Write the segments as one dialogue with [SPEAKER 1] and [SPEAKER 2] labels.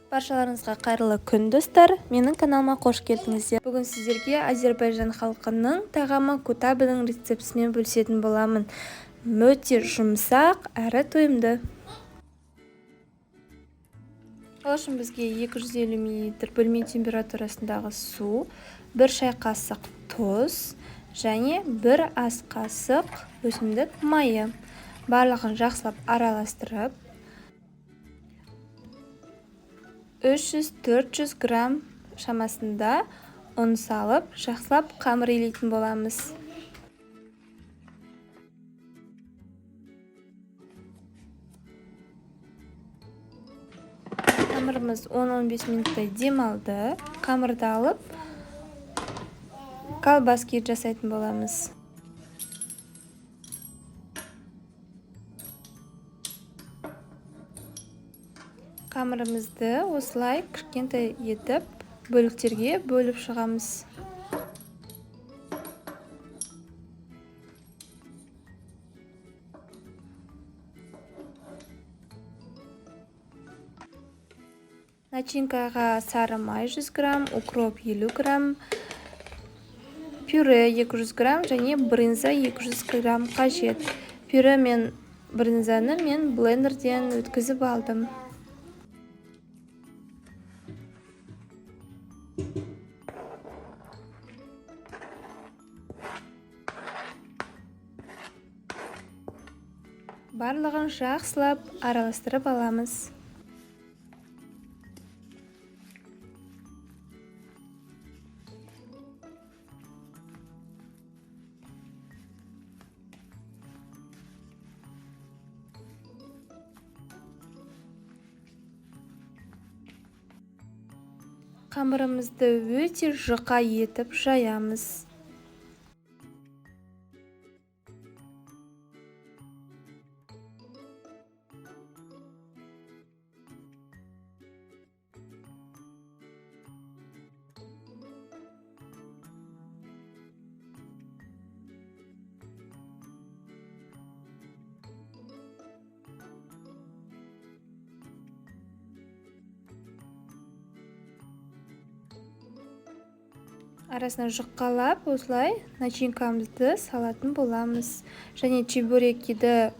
[SPEAKER 1] Баршаларыңызға қайырлы күн достар, менің каналыма қош келдіңіздер. Бүгін сіздерге Азербайжан халқының тағамы кутабының рецептісімен бөлісетін боламын. Өте жұмсақ әрі тойымды. Ол үшін бізге 250 мл бөлме температурасындағы су, 1 шай қасық тұз және 1 ас қасық өсімдік майы. Барлығын жақсылап араластырып, 300-400 грамм шамасында ұн салып, жақсылап қамыр илейтін боламыз. Қамырымыз 10-15 минуттай демалды. Қамырды алып, колбаски жасайтын боламыз. Қамырымызды осылай кішкентай етіп бөліктерге бөліп шығамыз. Начинкаға сары май 100 грамм, укроп 50 грамм, пюре 200 грамм және брынза 200 грамм қажет. Пюре мен брынзаны мен блендерден өткізіп алдым. Барлығын жақсылап араластырып аламыз. Қамырымызды өте жұқа етіп жаямыз. Арасына жұқалап, осылай начинкамызды салатын боламыз. Және чебурекиді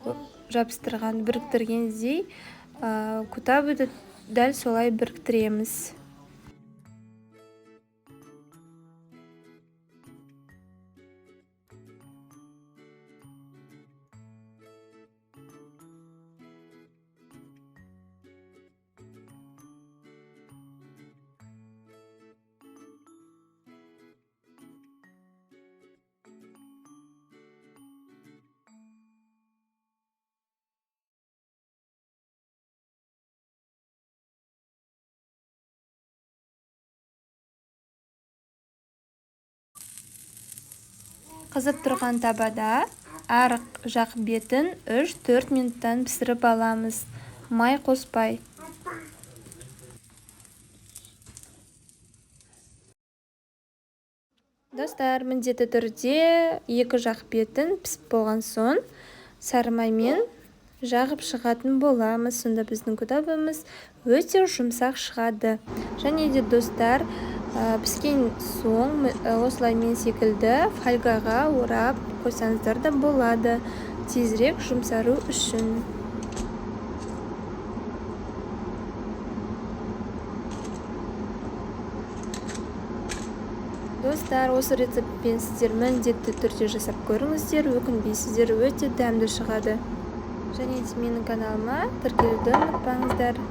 [SPEAKER 1] жабыстырған, біріктіргендей кутабыды дәл солай біріктіреміз. Қызып тұрған табада әр жақ бетін 3-4 минуттан пісіріп аламыз, май қоспай. Достар, міндетті түрде екі жақ бетін пісіп болған соң сары маймен жағып шығатын боламыз. Сонда біздің кутабымыз өте жұмсақ шығады. Және де достар, піскен соң осылай мен секілді фольгаға орап қойсаңыздар да болады, тезірек жұмсару үшін. Достар, осы рецептпен сіздер міндетті түрде жасап көріңіздер, өкінбейсіздер, өте дәмді шығады. Және де менің каналыма тіркелуді ұмытпаңыздар.